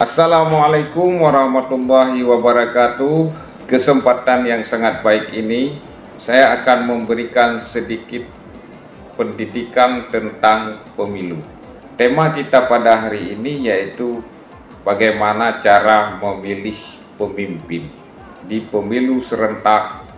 Assalamualaikum warahmatullahi wabarakatuh. Kesempatan yang sangat baik ini saya akan memberikan sedikit pendidikan tentang pemilu. Tema kita pada hari ini yaitu bagaimana cara memilih pemimpin di pemilu serentak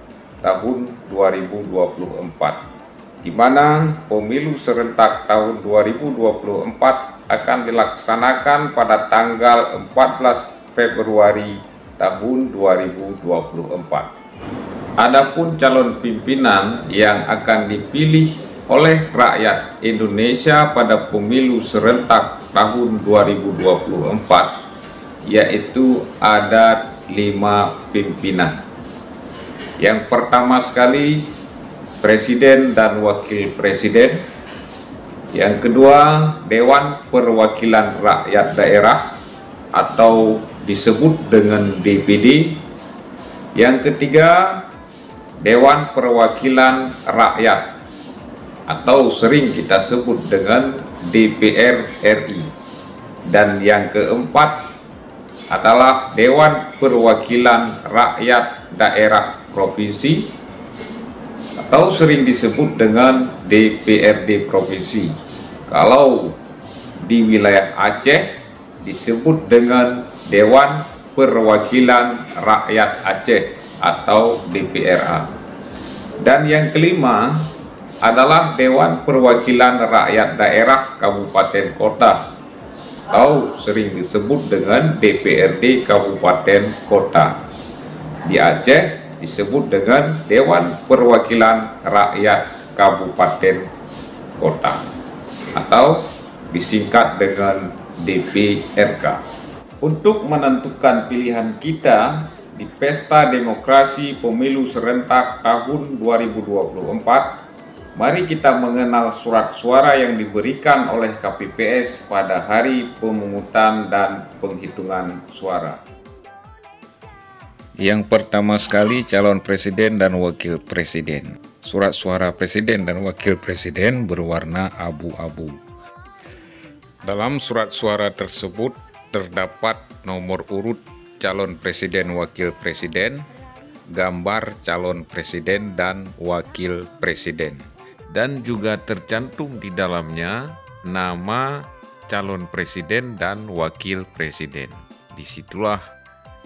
tahun 2024, di mana pemilu serentak tahun 2024 akan dilaksanakan pada tanggal 14 Februari tahun 2024. Adapun calon pimpinan yang akan dipilih oleh rakyat Indonesia pada pemilu serentak tahun 2024 yaitu ada 5 pimpinan. Yang pertama sekali, Presiden dan Wakil Presiden. Yang kedua, Dewan Perwakilan Rakyat Daerah atau disebut dengan DPD. Yang ketiga, Dewan Perwakilan Rakyat atau sering kita sebut dengan DPR RI. Dan yang keempat adalah Dewan Perwakilan Rakyat Daerah Provinsi atau sering disebut dengan DPRD Provinsi. Kalau di wilayah Aceh disebut dengan Dewan Perwakilan Rakyat Aceh atau DPRA. Dan yang kelima adalah Dewan Perwakilan Rakyat Daerah Kabupaten Kota atau sering disebut dengan DPRD Kabupaten Kota. Di Aceh disebut dengan Dewan Perwakilan Rakyat Kabupaten Kota atau disingkat dengan DPRK. Untuk menentukan pilihan kita di Pesta Demokrasi Pemilu Serentak tahun 2024, mari kita mengenal surat suara yang diberikan oleh KPPS pada hari pemungutan dan penghitungan suara. Yang pertama sekali, calon presiden dan wakil presiden. Surat suara presiden dan wakil presiden berwarna abu-abu. Dalam surat suara tersebut terdapat nomor urut calon presiden wakil presiden, gambar calon presiden dan wakil presiden, dan juga tercantum di dalamnya nama calon presiden dan wakil presiden. Disitulah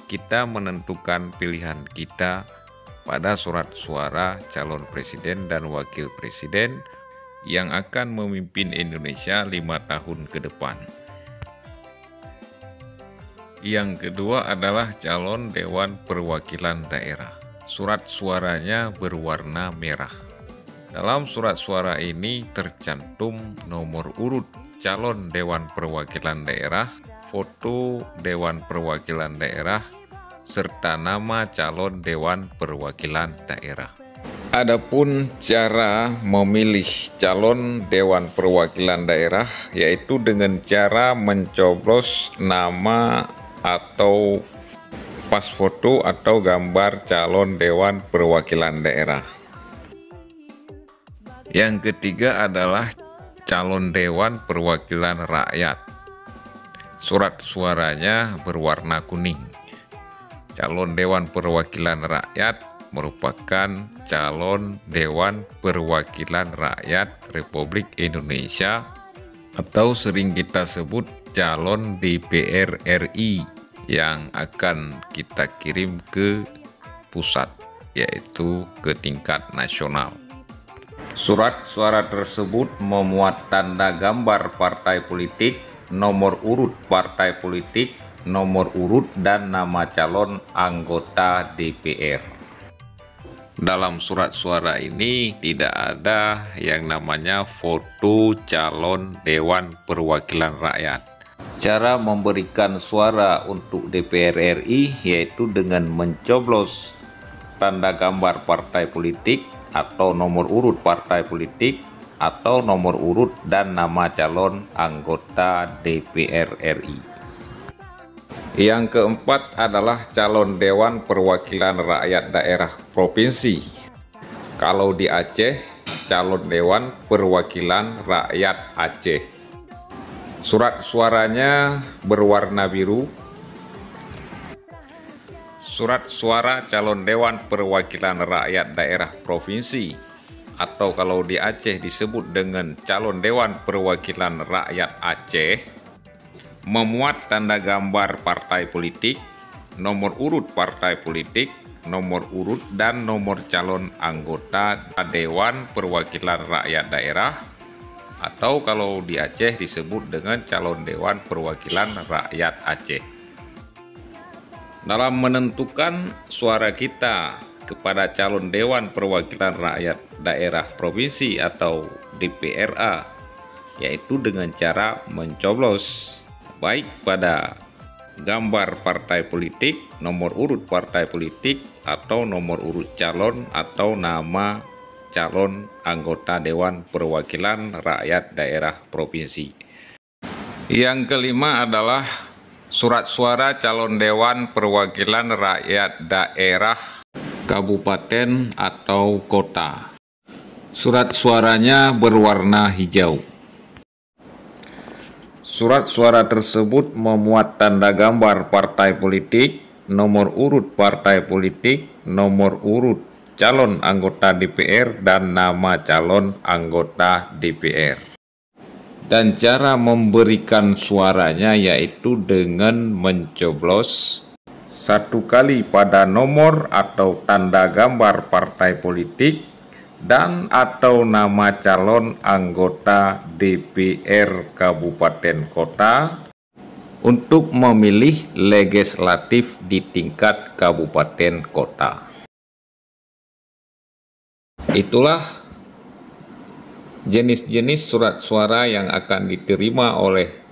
kita menentukan pilihan kita pada surat suara calon presiden dan wakil presiden yang akan memimpin Indonesia 5 tahun ke depan. Yang kedua adalah calon Dewan Perwakilan Daerah. Surat suaranya berwarna merah. Dalam surat suara ini tercantum nomor urut calon Dewan Perwakilan Daerah, foto Dewan Perwakilan Daerah, serta nama calon Dewan Perwakilan Daerah. Adapun cara memilih calon Dewan Perwakilan Daerah yaitu dengan cara mencoblos nama atau pas foto atau gambar calon Dewan Perwakilan Daerah. Yang ketiga adalah calon Dewan Perwakilan Rakyat. Surat suaranya berwarna kuning. Calon Dewan Perwakilan Rakyat merupakan calon Dewan Perwakilan Rakyat Republik Indonesia atau sering kita sebut calon DPR RI yang akan kita kirim ke pusat, yaitu ke tingkat nasional. Surat suara tersebut memuat tanda gambar partai politik, nomor urut partai politik, nomor urut dan nama calon anggota DPR. Dalam surat suara ini tidak ada yang namanya foto calon Dewan Perwakilan Rakyat. Cara memberikan suara untuk DPR RI yaitu dengan mencoblos tanda gambar partai politik atau nomor urut partai politik atau nomor urut dan nama calon anggota DPR RI. Yang keempat adalah calon Dewan Perwakilan Rakyat Daerah Provinsi. Kalau di Aceh, calon Dewan Perwakilan Rakyat Aceh. Surat suaranya berwarna biru surat suara calon Dewan Perwakilan Rakyat Daerah Provinsi, atau kalau di Aceh disebut dengan calon Dewan Perwakilan Rakyat Aceh, memuat tanda gambar partai politik, nomor urut partai politik, nomor urut dan nomor calon anggota Dewan Perwakilan Rakyat Daerah, atau kalau di Aceh disebut dengan calon Dewan Perwakilan Rakyat Aceh. Dalam menentukan suara kita kepada calon Dewan Perwakilan Rakyat Daerah Provinsi atau DPRA, yaitu dengan cara mencoblos baik pada gambar partai politik, nomor urut partai politik, atau nomor urut calon atau nama calon anggota Dewan Perwakilan Rakyat Daerah Provinsi. Yang kelima adalah surat suara calon Dewan Perwakilan Rakyat Daerah Kabupaten atau Kota. Surat suaranya berwarna hijau. Surat suara tersebut memuat tanda gambar partai politik, nomor urut partai politik, nomor urut calon anggota DPR, dan nama calon anggota DPR. Dan cara memberikan suaranya yaitu dengan mencoblos satu kali pada nomor atau tanda gambar partai politik dan atau nama calon anggota DPR Kabupaten Kota untuk memilih legislatif di tingkat kabupaten kota. Itulah jenis-jenis surat suara yang akan diterima oleh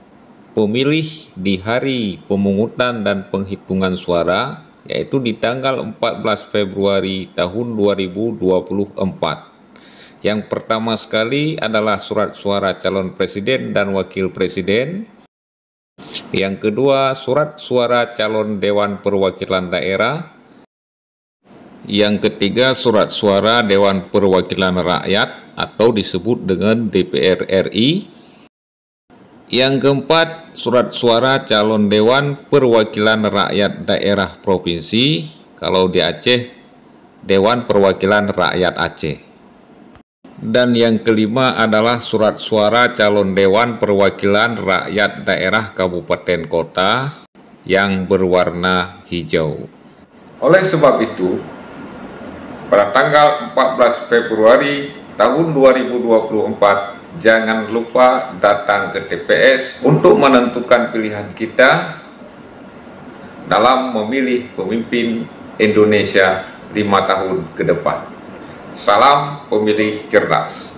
pemilih di hari pemungutan dan penghitungan suara, yaitu di tanggal 14 Februari tahun 2024. Yang pertama sekali adalah surat suara calon presiden dan wakil presiden. Yang kedua, surat suara calon Dewan Perwakilan Daerah. Yang ketiga, surat suara Dewan Perwakilan Rakyat atau disebut dengan DPR RI. Yang keempat, surat suara calon Dewan Perwakilan Rakyat Daerah Provinsi, kalau di Aceh, Dewan Perwakilan Rakyat Aceh. Dan yang kelima adalah surat suara calon Dewan Perwakilan Rakyat Daerah Kabupaten Kota yang berwarna hijau. Oleh sebab itu, pada tanggal 14 Februari tahun 2024, jangan lupa datang ke TPS untuk menentukan pilihan kita dalam memilih pemimpin Indonesia 5 tahun ke depan. Salam pemilih cerdas.